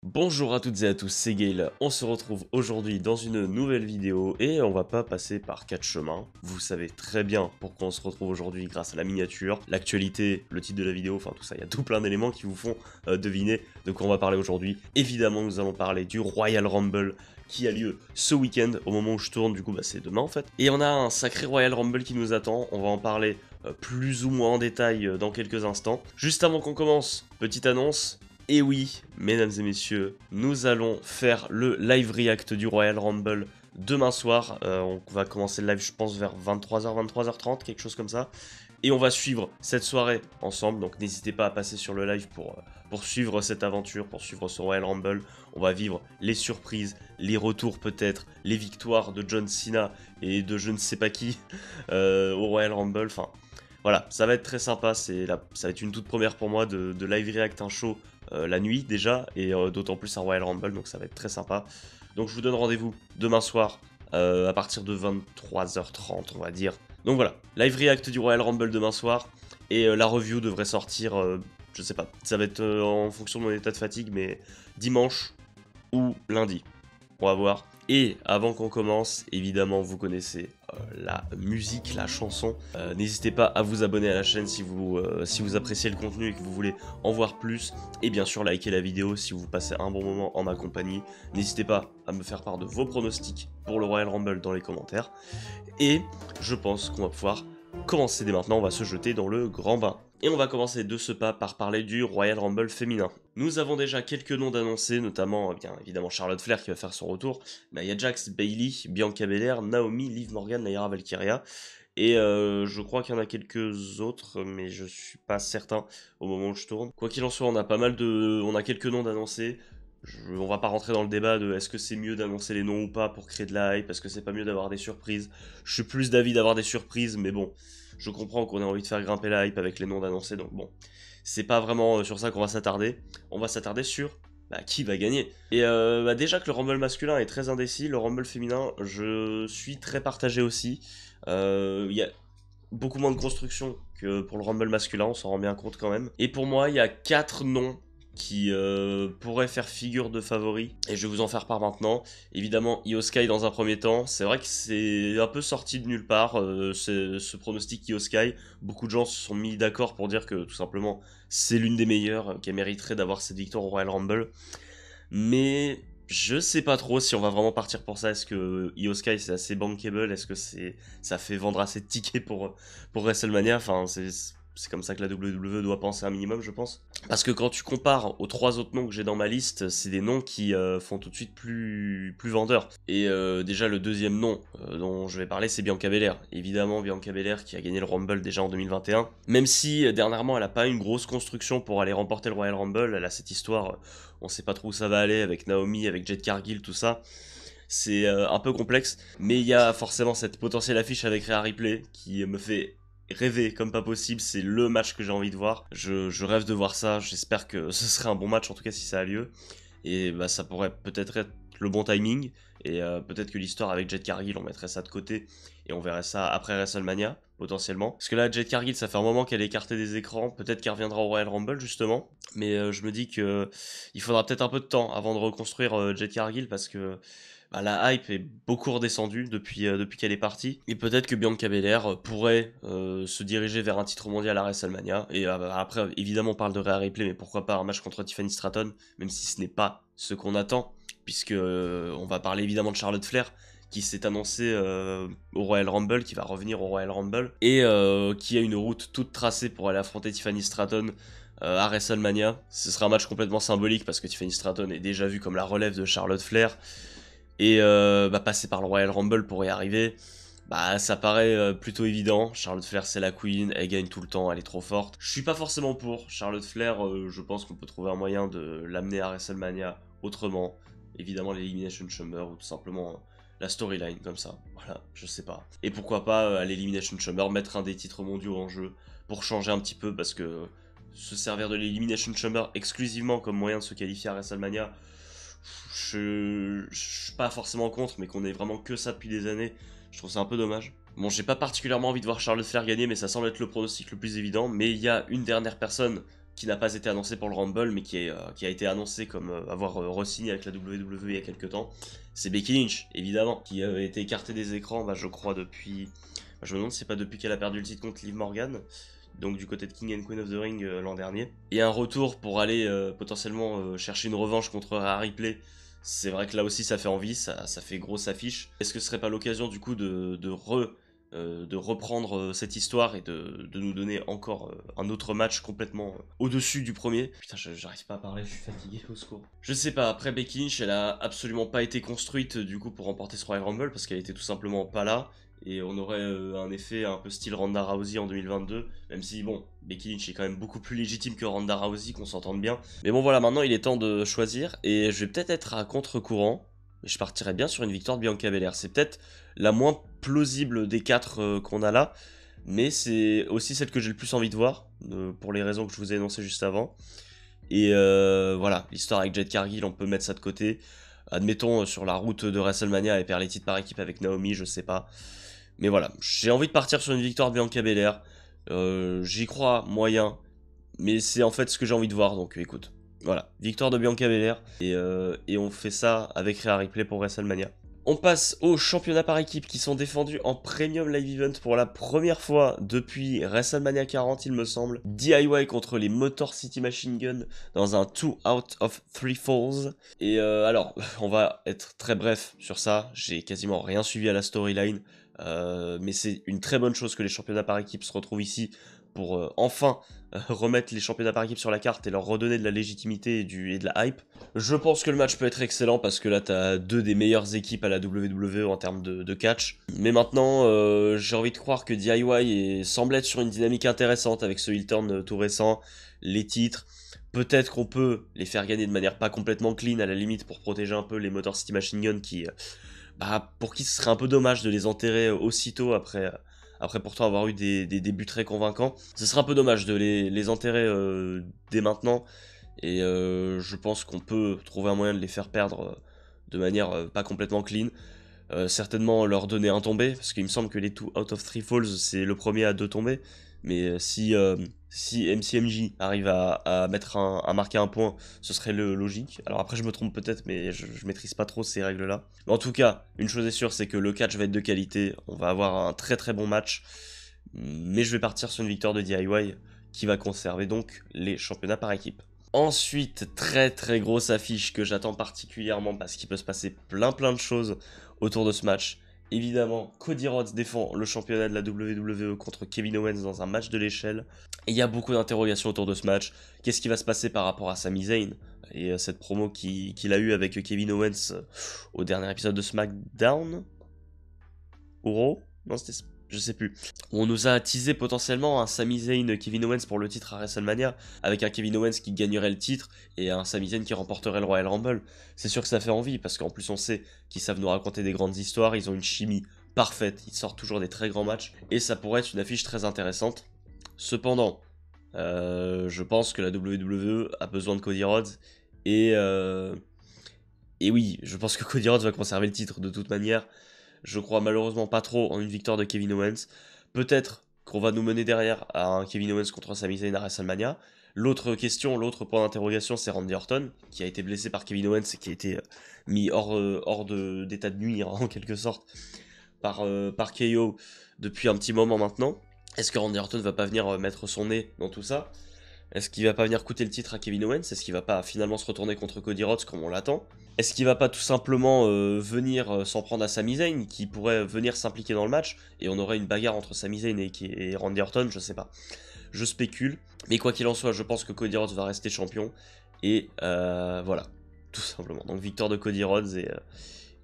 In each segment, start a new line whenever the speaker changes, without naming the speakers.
Bonjour à toutes et à tous, c'est Gale. On se retrouve aujourd'hui dans une nouvelle vidéo et on va pas passer par 4 chemins. Vous savez très bien pourquoi on se retrouve aujourd'hui grâce à la miniature, l'actualité, le titre de la vidéo, enfin tout ça, il y a tout plein d'éléments qui vous font deviner de quoi on va parler aujourd'hui. Évidemment, nous allons parler du Royal Rumble qui a lieu ce week-end, au moment où je tourne, du coup bah, c'est demain en fait. Et on a un sacré Royal Rumble qui nous attend, on va en parler plus ou moins en détail dans quelques instants. Juste avant qu'on commence, petite annonce. Et oui, mesdames et messieurs, nous allons faire le live react du Royal Rumble demain soir. On va commencer le live, je pense, vers 23h, 23h30, quelque chose comme ça. Et on va suivre cette soirée ensemble, donc n'hésitez pas à passer sur le live pour suivre cette aventure, pour suivre ce Royal Rumble. On va vivre les surprises, les retours peut-être, les victoires de John Cena et de je ne sais pas qui au Royal Rumble. Enfin, voilà, ça va être très sympa, ça va être une toute première pour moi de live react un show la nuit déjà, et d'autant plus un Royal Rumble, donc ça va être très sympa. Donc je vous donne rendez-vous demain soir à partir de 23h30 on va dire. Donc voilà, live react du Royal Rumble demain soir, et la review devrait sortir, je sais pas, ça va être en fonction de mon état de fatigue, mais dimanche ou lundi, on va voir. Et avant qu'on commence, évidemment vous connaissez la musique, la chanson. N'hésitez pas à vous abonner à la chaîne si vous appréciez le contenu et que vous voulez en voir plus. Et bien sûr liker la vidéo si vous passez un bon moment en ma compagnie. N'hésitez pas à me faire part de vos pronostics pour le Royal Rumble dans les commentaires. Et je pense qu'on va pouvoir commencer dès maintenant, on va se jeter dans le grand bain. Et on va commencer de ce pas par parler du Royal Rumble féminin. Nous avons déjà quelques noms d'annoncés, notamment bien évidemment Charlotte Flair qui va faire son retour, Nia Jax, Bayley, Bianca Belair, Naomi, Liv Morgan, Naira Valkyria, et je crois qu'il y en a quelques autres, mais je suis pas certain au moment où je tourne. Quoi qu'il en soit, on a quelques noms d'annoncés. On va pas rentrer dans le débat de est-ce que c'est mieux d'annoncer les noms ou pas pour créer de la hype, est-ce que c'est pas mieux d'avoir des surprises. Je suis plus d'avis d'avoir des surprises, mais bon, je comprends qu'on ait envie de faire grimper la hype avec les noms d'annoncés, donc bon, c'est pas vraiment sur ça qu'on va s'attarder. On va s'attarder sur qui va gagner. Et déjà que le Rumble masculin est très indécis, le Rumble féminin, je suis très partagé aussi. Il y a beaucoup moins de construction que pour le Rumble masculin, on s'en rend bien compte quand même. Et pour moi, il y a 4 noms qui pourraient faire figure de favoris, et je vais vous en faire part maintenant. Évidemment, Io Sky dans un premier temps, c'est vrai que c'est un peu sorti de nulle part, ce pronostic Io Sky. Beaucoup de gens se sont mis d'accord pour dire que tout simplement c'est l'une des meilleures, qui mériterait d'avoir cette victoire au Royal Rumble. Mais je sais pas trop si on va vraiment partir pour ça. Est-ce que Io Sky c'est assez bankable? Est-ce que ça fait vendre assez de tickets pour WrestleMania? Enfin, c'est comme ça que la WWE doit penser un minimum, je pense. Parce que quand tu compares aux 3 autres noms que j'ai dans ma liste, c'est des noms qui font tout de suite plus vendeurs. Et déjà, le deuxième nom dont je vais parler, c'est Bianca Belair. Évidemment, Bianca Belair qui a gagné le Rumble déjà en 2021. Même si dernièrement, elle a pas une grosse construction pour aller remporter le Royal Rumble, elle a cette histoire, on sait pas trop où ça va aller avec Naomi, avec Jade Cargill, tout ça. C'est un peu complexe, mais il y a forcément cette potentielle affiche avec Rhea Ripley qui me fait rêver comme pas possible. C'est le match que j'ai envie de voir. Je rêve de voir ça, j'espère que ce serait un bon match en tout cas si ça a lieu. Et bah, ça pourrait peut-être être le bon timing, et peut-être que l'histoire avec Jade Cargill, on mettrait ça de côté et on verrait ça après WrestleMania potentiellement. Parce que là, Jade Cargill, ça fait un moment qu'elle est écartée des écrans, peut-être qu'elle reviendra au Royal Rumble justement, mais je me dis que il faudra peut-être un peu de temps avant de reconstruire Jade Cargill, parce que bah, la hype est beaucoup redescendue depuis qu'elle est partie. Et peut-être que Bianca Belair pourrait se diriger vers un titre mondial à WrestleMania. Et après, évidemment, on parle de Rhea Ripley, mais pourquoi pas un match contre Tiffany Stratton, même si ce n'est pas ce qu'on attend, puisque on va parler évidemment de Charlotte Flair, qui s'est annoncée au Royal Rumble, qui va revenir au Royal Rumble, et qui a une route toute tracée pour aller affronter Tiffany Stratton à WrestleMania. Ce sera un match complètement symbolique, parce que Tiffany Stratton est déjà vue comme la relève de Charlotte Flair. Et passer par le Royal Rumble pour y arriver, bah ça paraît plutôt évident. Charlotte Flair c'est la queen, elle gagne tout le temps, elle est trop forte. Je suis pas forcément pour Charlotte Flair, je pense qu'on peut trouver un moyen de l'amener à WrestleMania autrement. Évidemment l'Elimination Chamber, ou tout simplement la storyline comme ça, voilà, je sais pas. Et pourquoi pas à l'Elimination Chamber mettre un des titres mondiaux en jeu pour changer un petit peu, parce que se servir de l'Elimination Chamber exclusivement comme moyen de se qualifier à WrestleMania, je suis pas forcément contre, mais qu'on ait vraiment que ça depuis des années, je trouve ça un peu dommage. Bon, j'ai pas particulièrement envie de voir Charlotte Flair gagner, mais ça semble être le pronostic le plus évident. Mais il y a une dernière personne qui n'a pas été annoncé pour le Rumble, mais qui a été annoncé comme avoir re-signé avec la WWE il y a quelques temps. C'est Becky Lynch, évidemment, qui avait été écartée des écrans, bah, je crois, depuis... Je me demande si c'est pas depuis qu'elle a perdu le titre contre Liv Morgan, donc du côté de King and Queen of the Ring l'an dernier. Et un retour pour aller potentiellement chercher une revanche contre Rhea Ripley. C'est vrai que là aussi ça fait envie, ça fait grosse affiche. Est-ce que ce serait pas l'occasion du coup de reprendre cette histoire et de nous donner encore un autre match complètement au-dessus du premier. Putain, j'arrive pas à parler, je suis fatigué, au secours. Je sais pas, après Becky Lynch, elle a absolument pas été construite du coup pour remporter ce Royal Rumble parce qu'elle était tout simplement pas là. Et on aurait un effet un peu style Ronda Rousey en 2022, même si bon, Becky Lynch est quand même beaucoup plus légitime que Ronda Rousey, qu'on s'entende bien. Mais bon voilà, maintenant il est temps de choisir, et je vais peut-être être à contre-courant, mais je partirais bien sur une victoire de Bianca Belair. C'est peut-être la moins plausible des 4 qu'on a là, mais c'est aussi celle que j'ai le plus envie de voir, pour les raisons que je vous ai énoncées juste avant. Et voilà, l'histoire avec Jade Cargill, on peut mettre ça de côté. Admettons, sur la route de WrestleMania, elle perd les titres par équipe avec Naomi, je sais pas. Mais voilà, j'ai envie de partir sur une victoire de Bianca Belair. J'y crois moyen, mais c'est en fait ce que j'ai envie de voir, donc écoute. Voilà, victoire de Bianca Belair, et on fait ça avec Rhea Ripley pour WrestleMania. On passe aux championnats par équipe qui sont défendus en Premium Live Event pour la première fois depuis WrestleMania 40, il me semble. DIY contre les Motor City Machine Gun dans un 2 out of 3 falls. Et alors, on va être très bref sur ça, j'ai quasiment rien suivi à la storyline. Mais c'est une très bonne chose que les championnats par équipe se retrouvent ici pour enfin remettre les championnats par équipe sur la carte et leur redonner de la légitimité et de la hype. Je pense que le match peut être excellent parce que là t'as 2 des meilleures équipes à la WWE en termes de catch. Mais maintenant j'ai envie de croire que DIY semble être sur une dynamique intéressante avec ce heel turn tout récent, les titres. Peut-être qu'on peut les faire gagner de manière pas complètement clean à la limite pour protéger un peu les Motor City Machine Gun qui... pour qui ce serait un peu dommage de les enterrer aussitôt après pourtant avoir eu des débuts très convaincants. Ce serait un peu dommage de les enterrer dès maintenant, et je pense qu'on peut trouver un moyen de les faire perdre de manière pas complètement clean. Certainement leur donner un tombé, parce qu'il me semble que les 2 out of 3 falls c'est le premier à 2 tombés, mais si MCMJ arrive à marquer un point, ce serait le logique. Alors après je me trompe peut-être, mais je maîtrise pas trop ces règles là. Mais en tout cas, une chose est sûre, c'est que le catch va être de qualité, on va avoir un très très bon match, mais je vais partir sur une victoire de DIY qui va conserver donc les championnats par équipe. Ensuite, très très grosse affiche que j'attends particulièrement parce qu'il peut se passer plein de choses autour de ce match. Évidemment, Cody Rhodes défend le championnat de la WWE contre Kevin Owens dans un match de l'échelle. Et il y a beaucoup d'interrogations autour de ce match. Qu'est-ce qui va se passer par rapport à Sami Zayn et cette promo qu'il a eue avec Kevin Owens au dernier épisode de SmackDown? Au Raw? Non, c'était... je sais plus. On nous a teasé potentiellement un Sami Zayn Kevin Owens pour le titre à WrestleMania, avec un Kevin Owens qui gagnerait le titre et un Sami Zayn qui remporterait le Royal Rumble. C'est sûr que ça fait envie, parce qu'en plus on sait qu'ils savent nous raconter des grandes histoires, ils ont une chimie parfaite, ils sortent toujours des très grands matchs, et ça pourrait être une affiche très intéressante. Cependant, je pense que la WWE a besoin de Cody Rhodes, et oui, je pense que Cody Rhodes va conserver le titre de toute manière. Je crois malheureusement pas trop en une victoire de Kevin Owens. Peut-être qu'on va nous mener derrière à un Kevin Owens contre Sami Zayn à WrestleMania. L'autre question, l'autre point d'interrogation, c'est Randy Orton, qui a été blessé par Kevin Owens et qui a été mis hors d'état de nuire, en quelque sorte, par KO depuis un petit moment maintenant. Est-ce que Randy Orton va pas venir mettre son nez dans tout ça? Est-ce qu'il va pas venir coûter le titre à Kevin Owens? Est-ce qu'il va pas finalement se retourner contre Cody Rhodes comme on l'attend? Est-ce qu'il va pas tout simplement venir s'en prendre à Sami Zayn, qui pourrait venir s'impliquer dans le match, et on aurait une bagarre entre Sami Zayn et Randy Orton? Je sais pas. Je spécule. Mais quoi qu'il en soit, je pense que Cody Rhodes va rester champion. Et voilà, tout simplement. Donc victoire de Cody Rhodes,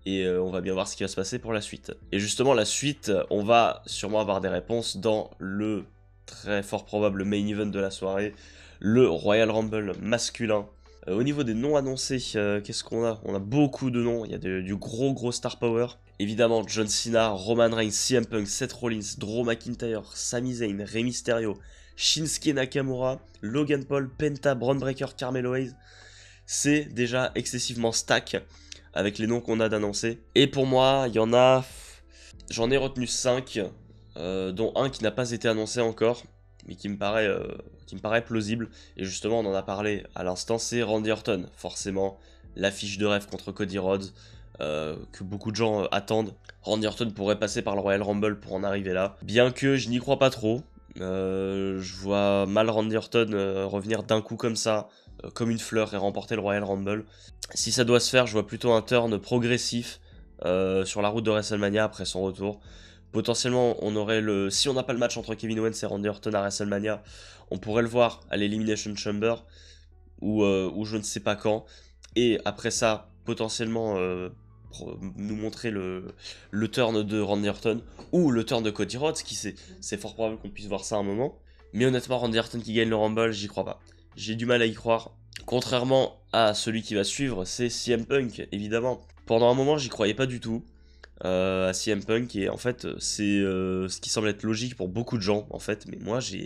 et on va bien voir ce qui va se passer pour la suite. Et justement, la suite, on va sûrement avoir des réponses dans le très fort probable main event de la soirée, le Royal Rumble masculin. Au niveau des noms annoncés, qu'est-ce qu'on a? On a beaucoup de noms, il y a du gros star power. Évidemment, John Cena, Roman Reigns, CM Punk, Seth Rollins, Drew McIntyre, Sami Zayn, Rey Mysterio, Shinsuke Nakamura, Logan Paul, Penta, Braun Breaker, Carmelo Hayes. C'est déjà excessivement stack avec les noms qu'on a d'annoncer. Et pour moi, il y en a... J'en ai retenu 5, dont un qui n'a pas été annoncé encore, mais qui me paraît qui me paraît plausible. Et justement, on en a parlé à l'instant, c'est Randy Orton. Forcément, l'affiche de rêve contre Cody Rhodes, que beaucoup de gens attendent. Randy Orton pourrait passer par le Royal Rumble pour en arriver là. Bien que je n'y crois pas trop. Je vois mal Randy Orton revenir d'un coup comme ça, comme une fleur, et remporter le Royal Rumble. Si ça doit se faire, je vois plutôt un turn progressif sur la route de WrestleMania après son retour. Potentiellement, on aurait le... Si on n'a pas le match entre Kevin Owens et Randy Orton à WrestleMania, on pourrait le voir à l'Elimination Chamber, ou je ne sais pas quand. Et après ça, potentiellement, nous montrer le turn de Randy Orton, ou le turn de Cody Rhodes, qui c'est fort probable qu'on puisse voir ça à un moment. Mais honnêtement, Randy Orton qui gagne le Rumble, j'y crois pas. J'ai du mal à y croire. Contrairement à celui qui va suivre, c'est CM Punk, évidemment. Pendant un moment, j'y croyais pas du tout. À CM Punk, et en fait c'est ce qui semble être logique pour beaucoup de gens en fait, mais moi je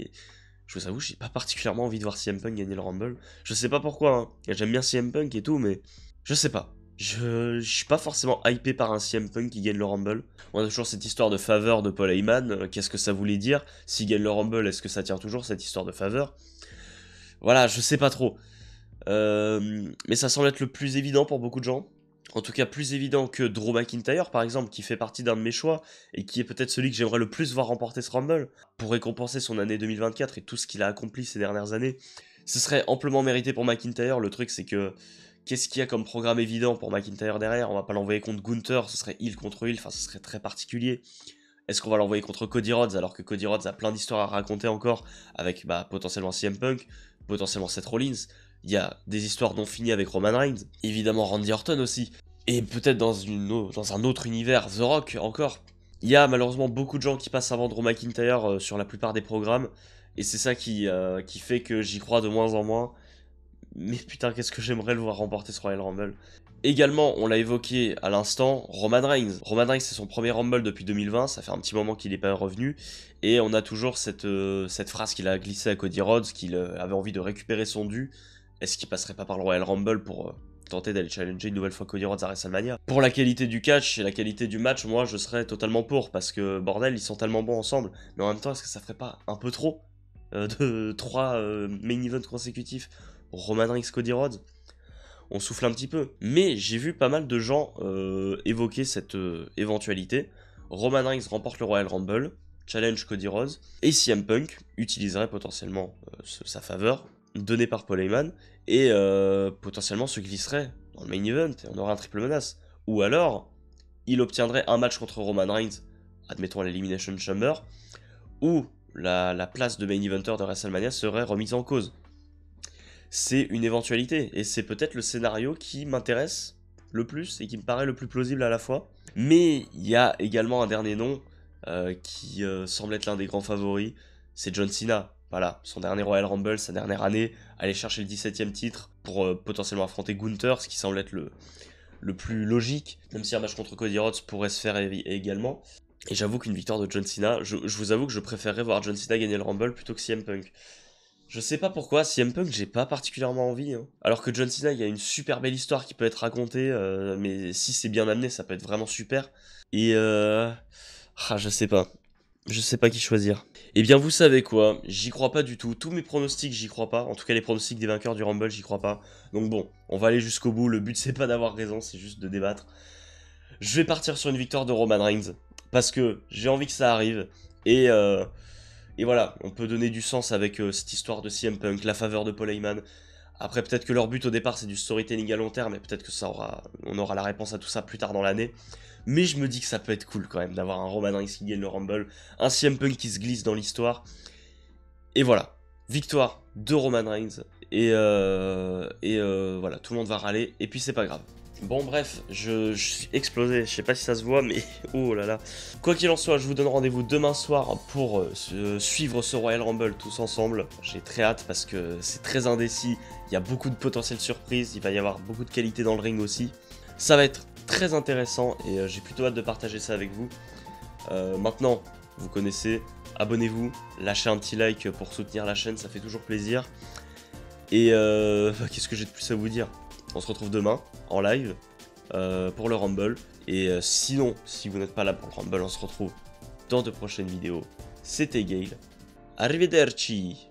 vous avoue, j'ai pas particulièrement envie de voir CM Punk gagner le Rumble. Je sais pas pourquoi, hein. J'aime bien CM Punk et tout, mais je sais pas. Je suis pas forcément hypé par un CM Punk qui gagne le Rumble. On a toujours cette histoire de faveur de Paul Heyman, qu'est-ce que ça voulait dire? S'il gagne le Rumble, est-ce que ça tient toujours cette histoire de faveur? Voilà, je sais pas trop. Mais ça semble être le plus évident pour beaucoup de gens. En tout cas, plus évident que Drew McIntyre, par exemple, qui fait partie d'un de mes choix, et qui est peut-être celui que j'aimerais le plus voir remporter ce Rumble, pour récompenser son année 2024 et tout ce qu'il a accompli ces dernières années. Ce serait amplement mérité pour McIntyre. Le truc, c'est que, qu'est-ce qu'il y a comme programme évident pour McIntyre derrière? On va pas l'envoyer contre Gunther, ce serait heel contre heel, enfin ce serait très particulier. Est-ce qu'on va l'envoyer contre Cody Rhodes, alors que Cody Rhodes a plein d'histoires à raconter encore, avec potentiellement CM Punk, potentiellement Seth Rollins? Il y a des histoires non finies avec Roman Reigns, évidemment Randy Orton aussi, et peut-être dans un autre univers, The Rock encore. Il y a malheureusement beaucoup de gens qui passent avant Drew McIntyre sur la plupart des programmes, et c'est ça qui fait que j'y crois de moins en moins. Mais putain, qu'est-ce que j'aimerais le voir remporter ce Royal Rumble. Également, on l'a évoqué à l'instant, Roman Reigns. Roman Reigns, c'est son premier Rumble depuis 2020, ça fait un petit moment qu'il n'est pas revenu, et on a toujours cette phrase qu'il a glissée à Cody Rhodes, qu'il avait envie de récupérer son dû. Est-ce qu'il passerait pas par le Royal Rumble pour tenter d'aller challenger une nouvelle fois Cody Rhodes à WrestleMania? Pour la qualité du catch et la qualité du match, moi je serais totalement pour, parce que bordel, ils sont tellement bons ensemble. Mais en même temps, est-ce que ça ferait pas un peu trop de 3 main events consécutifs? Roman Reigns, Cody Rhodes, on souffle un petit peu. Mais j'ai vu pas mal de gens évoquer cette éventualité. Roman Reigns remporte le Royal Rumble, challenge Cody Rhodes, et CM Punk utiliserait potentiellement sa faveur, donnée par Paul Heyman, et potentiellement se glisserait dans le main event, et on aurait un triple menace. Ou alors, il obtiendrait un match contre Roman Reigns, admettons à l'Elimination Chamber, où la place de main eventer de WrestleMania serait remise en cause. C'est une éventualité, et c'est peut-être le scénario qui m'intéresse le plus, et qui me paraît le plus plausible à la fois. Mais il y a également un dernier nom, qui semble être l'un des grands favoris, c'est John Cena. Voilà, son dernier Royal Rumble, sa dernière année, aller chercher le 17ème titre pour potentiellement affronter Gunther, ce qui semble être le plus logique, même si un match contre Cody Rhodes pourrait se faire également. Et j'avoue qu'une victoire de John Cena, je vous avoue que je préférerais voir John Cena gagner le Rumble plutôt que CM Punk. Je sais pas pourquoi, CM Punk, j'ai pas particulièrement envie. Hein. Alors que John Cena, il y a une super belle histoire qui peut être racontée, mais si c'est bien amené, ça peut être vraiment super. Et je sais pas. Je sais pas qui choisir. Eh bien, vous savez quoi, j'y crois pas du tout. Tous mes pronostics, j'y crois pas. En tout cas, les pronostics des vainqueurs du Rumble, j'y crois pas. Donc bon, on va aller jusqu'au bout. Le but, c'est pas d'avoir raison, c'est juste de débattre. Je vais partir sur une victoire de Roman Reigns. Parce que j'ai envie que ça arrive. Et voilà, on peut donner du sens avec cette histoire de CM Punk, la faveur de Paul Heyman. Après, peut-être que leur but au départ, c'est du storytelling à long terme, et peut-être que on aura la réponse à tout ça plus tard dans l'année. Mais je me dis que ça peut être cool quand même d'avoir un Roman Reigns qui gagne le Rumble, un CM Punk qui se glisse dans l'histoire. Et voilà, victoire de Roman Reigns. Et voilà, tout le monde va râler, et puis c'est pas grave. Bon bref, je suis explosé, je sais pas si ça se voit, mais oh là là. Quoi qu'il en soit, je vous donne rendez-vous demain soir pour suivre ce Royal Rumble tous ensemble. J'ai très hâte parce que c'est très indécis, il y a beaucoup de potentielles surprises, il va y avoir beaucoup de qualité dans le ring aussi. Ça va être très intéressant et j'ai plutôt hâte de partager ça avec vous. Maintenant, vous connaissez, abonnez-vous, lâchez un petit like pour soutenir la chaîne, ça fait toujours plaisir. Et qu'est-ce que j'ai de plus à vous dire ? On se retrouve demain en live pour le Rumble. Et sinon, si vous n'êtes pas là pour le Rumble, on se retrouve dans de prochaines vidéos. C'était Gale. Arrivederci.